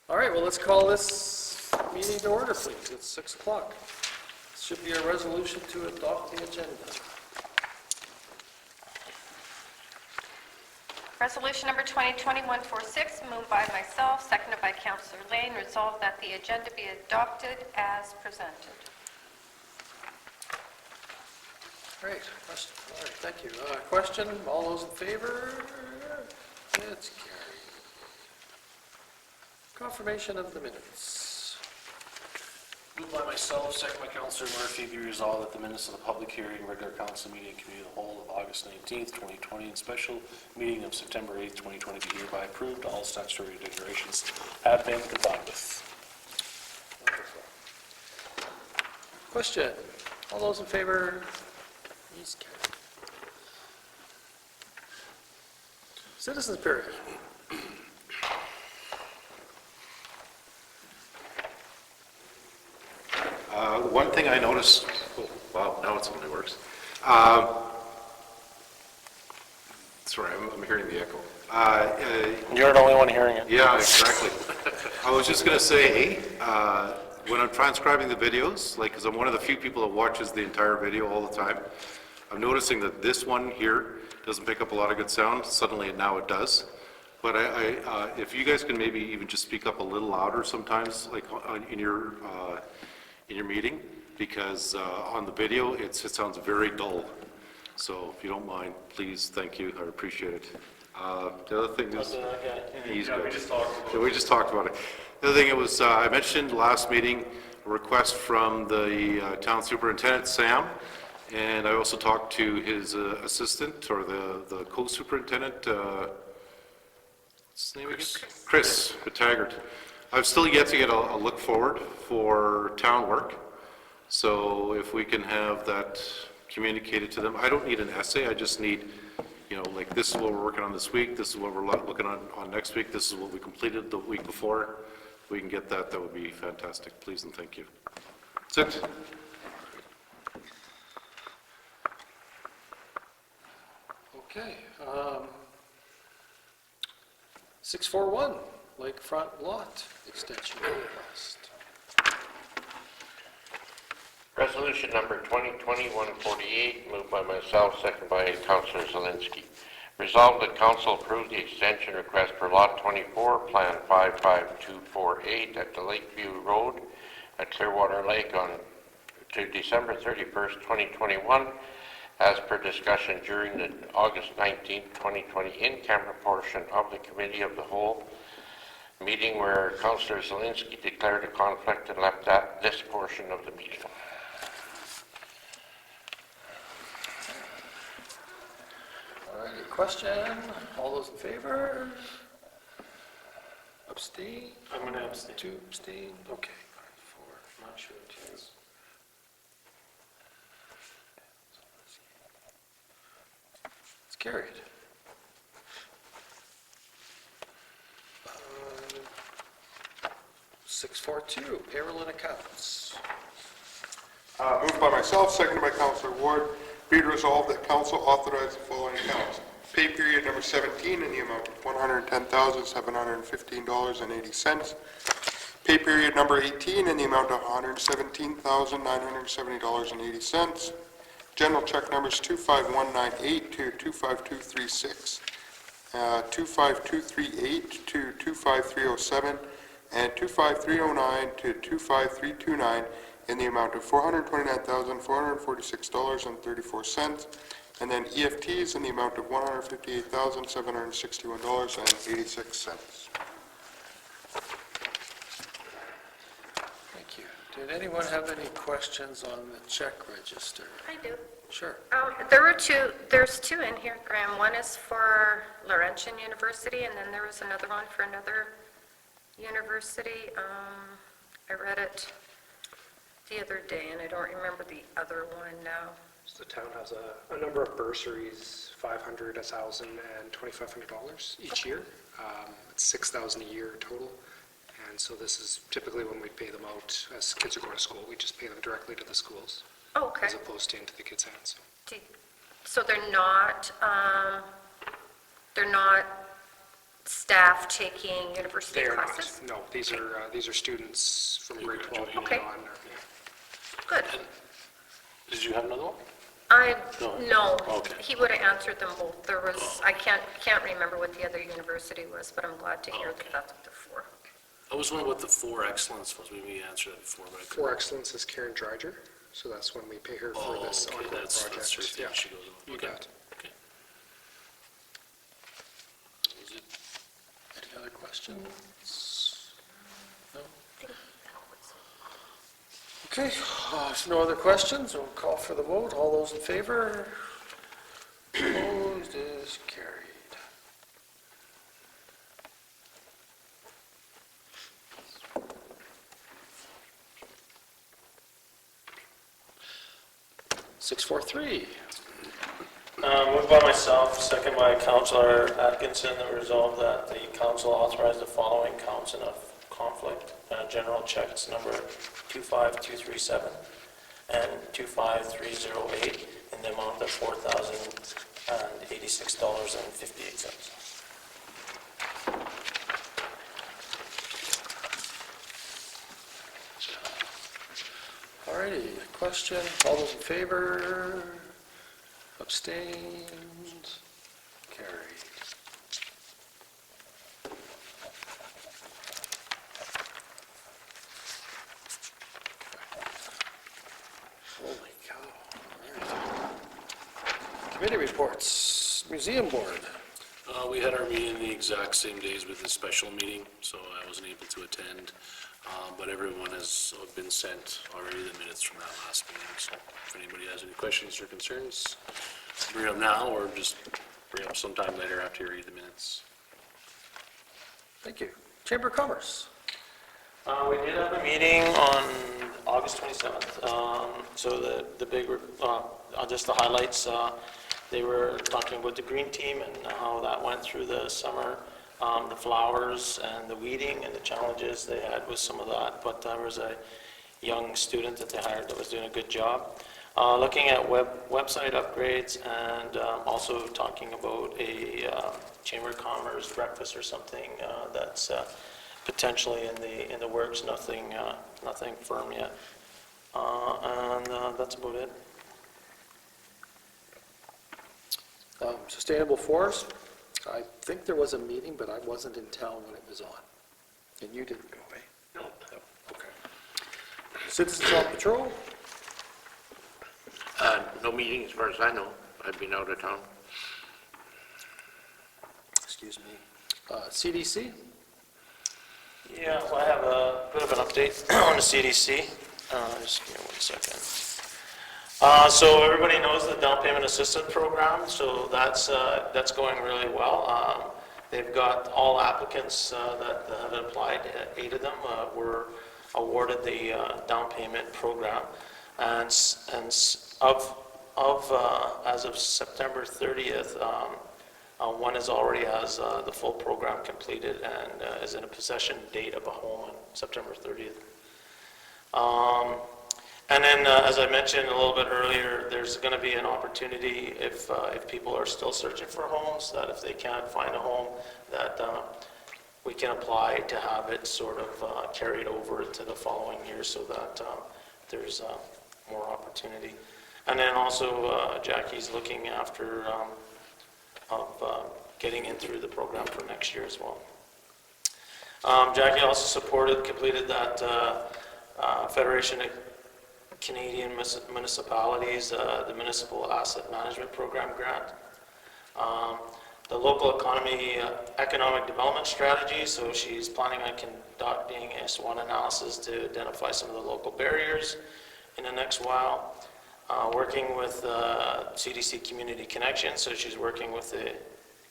All right, well, let's call this meeting to order, please. It's 6 o'clock. This should be a resolution to adopt the agenda. Resolution number 2020-146, moved by myself, seconded by Councillor Lane. Resolved that the agenda be adopted as presented. Great, question. All right, thank you. Question, all those in favor? It's carried. Confirmation of the minutes. Moved by myself, second by Councillor Murphy, be resolved that the minutes of the public hearing, regular council meeting, committee of the whole of August 19th, 2020, and special meeting of September 8th, 2020 be hereby approved. All statutory declarations have been complied with. Wonderful. Question, all those in favor? He's carried. Citizens period. One thing I noticed, oh, wow, now it only works. Sorry, I'm hearing the echo. You're the only one hearing it. Yeah, exactly. I was just going to say, when I'm transcribing the videos, like, because I'm one of the few people that watches the entire video all the time, I'm noticing that this one here doesn't pick up a lot of good sound. Suddenly now it does. But if you guys can maybe even just speak up a little louder sometimes, like in your meeting, because on the video it sounds very dull. So if you don't mind, please, thank you. I appreciate it. The other thing is, we just talked about it. The other thing it was, I mentioned last meeting a request from the town superintendent, Sam, and I also talked to his assistant, or the co-superintendent, what's his name again? Chris Taggart. I've still yet to get a look forward for town work. So if we can have that communicated to them, I don't need an essay, I just need, you know, like, this is what we're working on this week, this is what we're looking on next week, this is what we completed the week before. If we can get that, that would be fantastic. Please and thank you. That's it. Okay. 641, Lakefront Lot Extension Request. Resolution number 2020-148, moved by myself, second by Councillor Zelinski. Resolved that council approve the extension request for Lot 24, Plan 55248 at the Lakeview Road at Clearwater Lake to December 31st, 2021, as per discussion during the August 19th, 2020 in-camera portion of the Committee of the Whole meeting, where Councillor Zelinski declared a conflict and left this portion of the meeting. All right, any question? All those in favor? Abstain? I'm going to abstain. 2 abstain? Okay. 4, I'm not sure. 2. It's carried. 642, payroll and accounts. Moved by myself, seconded by Councillor Ward. Be it resolved that council authorize the following accounts. Pay period number 17 in the amount of $110,715.80. Pay period number 18 in the amount of $117,970.80. General check numbers 25198 to 25236, 25238 to 25307, and 25309 to 25329 in the amount of $429,446.34, and then EFTs in the amount of $158,761.86. Thank you. Did anyone have any questions on the check register? I do. Sure. There's two in here, Graham. One is for Laurentian University, and then there was another one for another university. I read it the other day, and I don't remember the other one now. So the town has a number of bursaries, $500, $1,000, and $2,500 each year. It's $6,000 a year total. And so this is typically when we pay them out as kids are going to school. We just pay them directly to the schools. Oh, okay. As opposed to into the kids' hands. So they're not staff taking university They are classes? not, no, these are students from grade 12 and Okay. on. Good. Did you have another one? No, Okay. he would have answered them both. There was, I can't remember what the other university was, but I'm glad to hear that that's what they're for. I was wondering what the for excellence was. We answered that before, but I couldn't. For Excellence is Karen Dreiger, so that's when we pay her for this Oh, okay, ongoing that's her project. thing Yeah, she goes on. you Okay, bet. okay. That was it. Any other questions? No? Okay, if no other questions, we'll call for the vote. All those in favor? Opposed is carried. Six, four, three. Moved by myself, second by Councillor Atkinson, that resolve that the council authorize the following counts in a conflict. General checks number 25237 and 25308 in the amount of $4,086.58. All righty, question, all those in favor? Abstained? Carried. Holy cow. All right. Committee reports, museum board. We had our meeting the exact same days with the special meeting, so I wasn't able to attend. But everyone has been sent already the minutes from that last meeting, so if anybody has any questions or concerns, bring them now or just bring up sometime later after you read the minutes. Thank you. Chamber of Commerce. We did have a meeting on August 27th. So the big, just the highlights, they were talking about the green team and how that went through the summer, the flowers and the weeding and the challenges they had with some of that. But there was a young student that they hired that was doing a good job. Looking at website upgrades and also talking about a Chamber of Commerce breakfast or something that's potentially in the works. Nothing firm yet. And that's about it. Sustainable Forest. I think there was a meeting, but I wasn't in town when it was on. And you didn't go, eh? No. Okay. Citizens on Patrol. No meeting as far as I know. I've been out of town. Excuse me. CDC. Yeah, well, I have a bit of an update on the CDC. Just give me 1 second. So everybody knows the down payment assistance program, so that's going really well. They've got all applicants that have applied, 8 of them were awarded the down payment program. And as of September 30th, one is already has the full program completed and is in a possession date of a home on September 30th. And then, as I mentioned a little bit earlier, there's going to be an opportunity if people are still searching for homes, that if they can't find a home, that we can apply to have it sort of carried over to the following year so that there's more opportunity. And then also, Jackie's looking after getting in through the program for next year as well. Jackie also completed that Federation of Canadian Municipalities, the Municipal Asset Management Program grant. The local economic development strategy, so she's planning on conducting a SWOT analysis to identify some of the local barriers in the next while. Working with CDC Community Connection, so she's working with the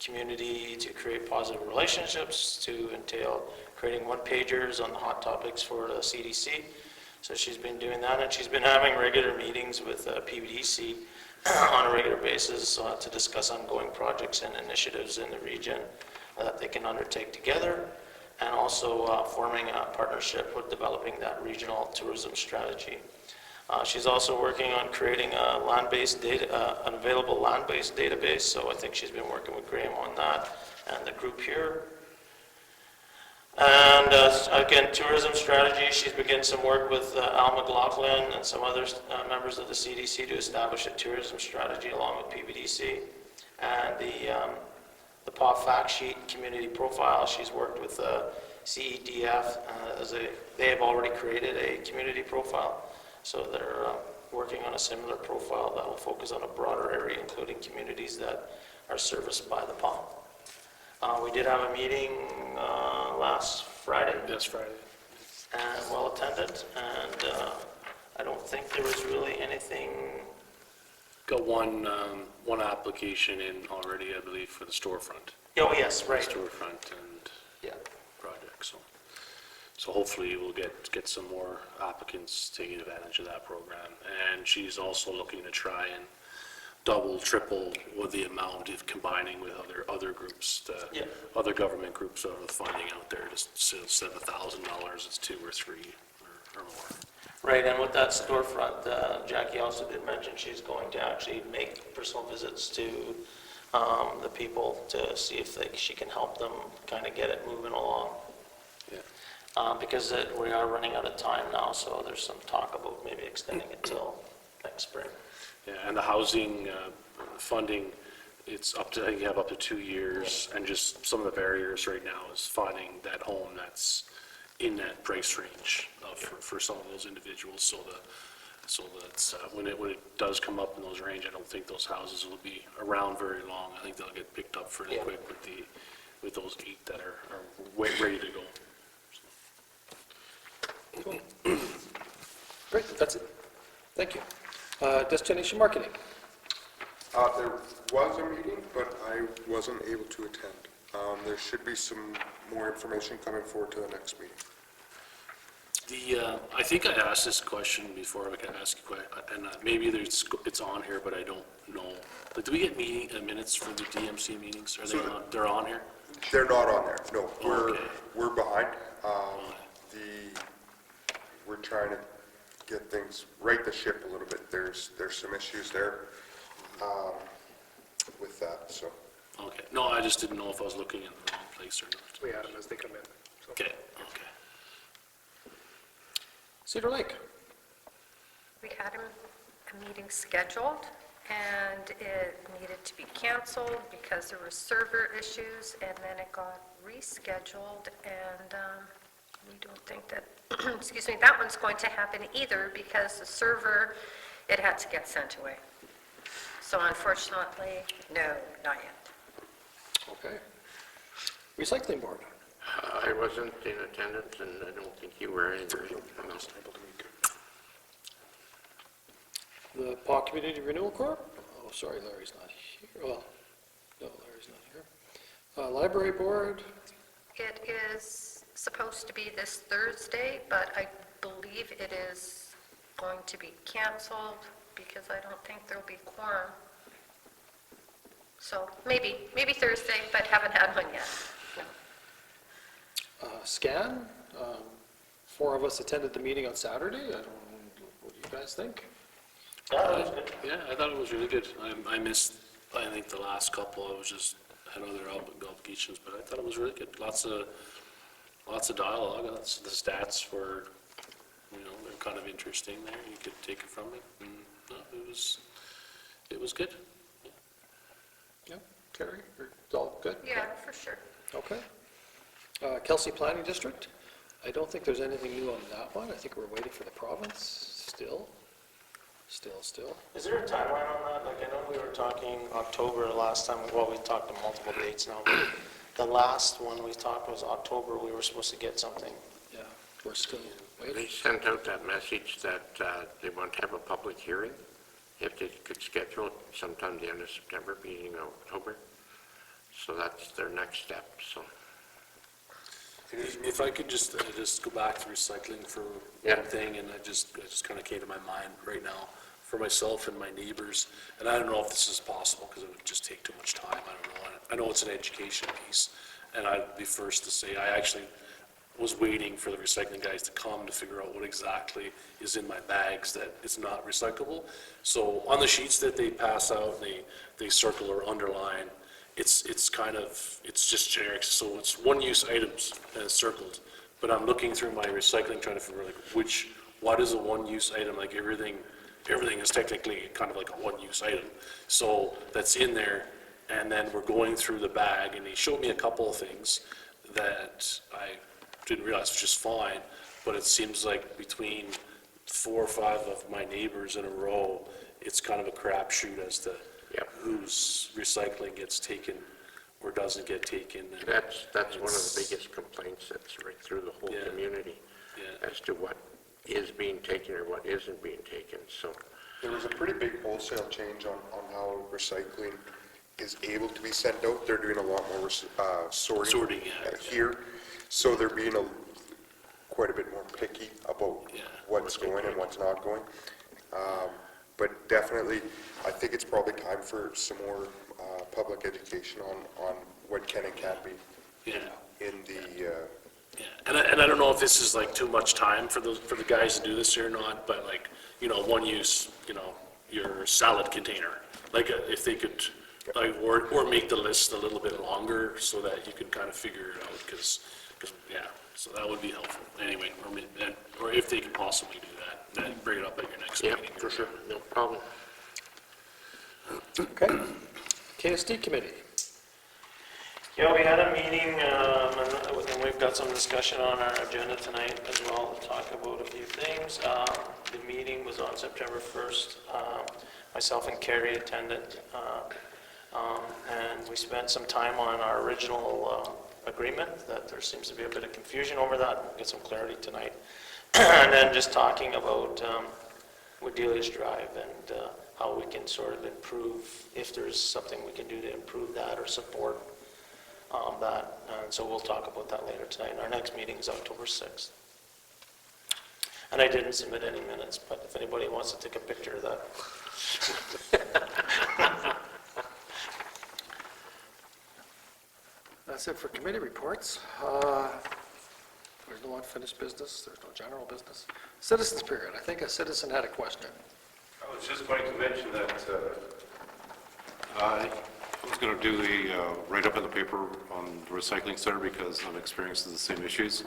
community to create positive relationships, to entail creating one-pagers on the hot topics for the CDC. So she's been doing that, and she's been having regular meetings with PBDC on a regular basis to discuss ongoing projects and initiatives in the region that they can undertake together, and also forming a partnership with developing that regional tourism strategy. She's also working on creating a land-based data, an available land-based database, so I think she's been working with Graham on that and the group here. And again, tourism strategy, she's begun some work with Al McLaughlin and some other members of the CDC to establish a tourism strategy along with PBDC. And the POP fact sheet community profile, she's worked with CEDF they have already created a community profile. So they're working on a similar profile that will focus on a broader area, including communities that are serviced by the POP. We did have a meeting last Friday. This Friday. And well attended, and I don't think there was really anything. Got one application in already, I believe, for the storefront. Oh, yes, right. Storefront and Yeah. project, so hopefully we'll get some more applicants taking advantage of that program. And she's also looking to try and double, triple with the amount of combining with other groups, Yeah. other government groups that are funding out there, just instead of $1,000, it's 2 or 3 or more. Right, and with that storefront, Jackie also did mention she's going to actually make personal visits to the people to see if she can help them kind of get it moving along. Yeah. Because we are running out of time now, so there's some talk about maybe extending it till next spring. Yeah, and the housing funding, it's up to, I think you have up to 2 years, and just some of the barriers right now is finding that home that's in that price range for some of those individuals, so that's, when it does come up in those range, I don't think those houses will be around very long. I think they'll get picked up fairly Yeah. quick with those 8 that are ready to go. Great, that's it. Thank you. Destination marketing. There was a meeting, but I wasn't able to attend. There should be some more information coming forward to the next meeting. I think I asked this question before, I can ask you, and maybe it's on here, but I don't know. But do we get minutes for the DMC meetings? Are they on, they're on here? They're not on there, no. Okay. We're behind. We're trying to get things, right the ship a little bit. There's some issues there with that, so. Okay, no, I just didn't know if I was looking in the wrong place or not. We had them as they come in. So. Okay. Cedar Lake. We had a meeting scheduled, and it needed to be canceled because there were server issues, and then it got rescheduled, and we don't think that, excuse me, that one's going to happen either, because the server, it had to get sent away. So unfortunately, no, not yet. Okay. Recycling board. I wasn't in attendance, and I don't think you were either. The PAW Community Renewal Corp. Oh, sorry, Larry's not here. Well, no, Larry's not here. Library board. It is supposed to be this Thursday, but I believe it is going to be canceled because I don't think there'll be quorum. So maybe Thursday, but haven't had one yet. No. Scan. 4 of us attended the meeting on Saturday. I don't know, what do you guys think? Yeah, that was good. Yeah, I thought it was really good. I missed, I think, the last couple. I was just, had other obligations, but I thought it was really good. Lots of dialogue. The stats were, they're kind of interesting there. You could take it from it. And, no, it was good. Yeah, Carrie, it's all good? Yeah, for sure. Okay. Kelsey Planning District. I don't think there's anything new on that one. I think we're waiting for the province still. Is there a timeline on that? Like, I know we were talking October last time, well, we talked to multiple dates now, but the last one we talked was October, we were supposed to get something. Yeah, we're still They waiting. sent out that message that they want to have a public hearing, if they could schedule it sometime the end of September, beginning of October. So that's their next step, so. If I could just go back to recycling for Yeah. one thing, and it just kind of came to my mind right now, for myself and my neighbors, and I don't know if this is possible, because it would just take too much time, I don't know. I know it's an education piece, and I'd be first to say, I actually was waiting for the recycling guys to come to figure out what exactly is in my bags that is not recyclable. So on the sheets that they pass out, they circle or underline, it's kind of, it's just generic, so it's one-use items and it's circled. But I'm looking through my recycling, trying to figure like what is a one-use item, like everything is technically kind of like a one-use item. So that's in there, and then we're going through the bag, and he showed me a couple of things that I didn't realize was just fine, but it seems like between 4 or 5 of my neighbors in a row, it's kind of a crapshoot as to Yep. whose recycling gets taken or doesn't get taken. And That's one of it's- the biggest complaints that's right through the whole Yeah. community Yeah. as to what is being taken or what isn't being taken, so. There was a pretty big wholesale change on how recycling is able to be sent out. They're doing a lot more sorting. Sorting, yeah. Here, so they're being quite a bit more picky about Yeah. what's going and what's not going. But definitely, I think it's probably time for some more public education on what can and can't be Yeah. in the, Yeah, and I don't know if this is like too much time for the guys to do this or not, but like, one use, your salad container. Like, if they could, like, or make the list a little bit longer so that you can kind of figure it out, because, yeah, so that would be helpful. Anyway, or if they could possibly do that, then bring it up at your next Yeah, meeting. for sure, no problem. Okay. KSD committee. Yeah, we had a meeting, and we've got some discussion on our agenda tonight as well, to talk about a few things. The meeting was on September 1st. Myself and Carrie attended, and we spent some time on our original agreement, that there seems to be a bit of confusion over that. We'll get some clarity tonight. And then just talking about Woodelia's Drive and how we can sort of improve, if there's something we can do to improve that or support that, and so we'll talk about that later tonight. Our next meeting is October 6th. And I didn't submit any minutes, but if anybody wants to take a picture of that. That's it for committee reports. There's no unfinished business, there's no general business. Citizens period. I think a citizen had a question. I was just going to mention that I was going to do the write-up in the paper on the recycling center because I'm experiencing the same issues.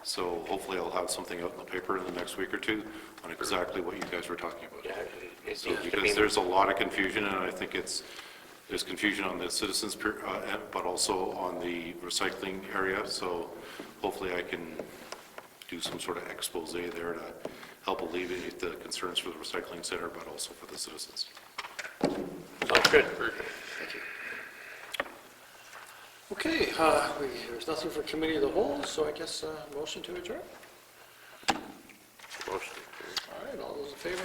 So hopefully I'll have something out in the paper in the next week or two on exactly what you guys were talking about. Yeah, it So, needs to be, because there's a lot of confusion, and I think there's confusion on the citizens, but also on the recycling area. So hopefully I can do some sort of expose there to help alleviate the concerns for the recycling center, but also for the citizens. sounds good. Thank you. Okay, there's nothing for committee of the whole, so I guess motion to adjourn. Motion. All right, all those in favor,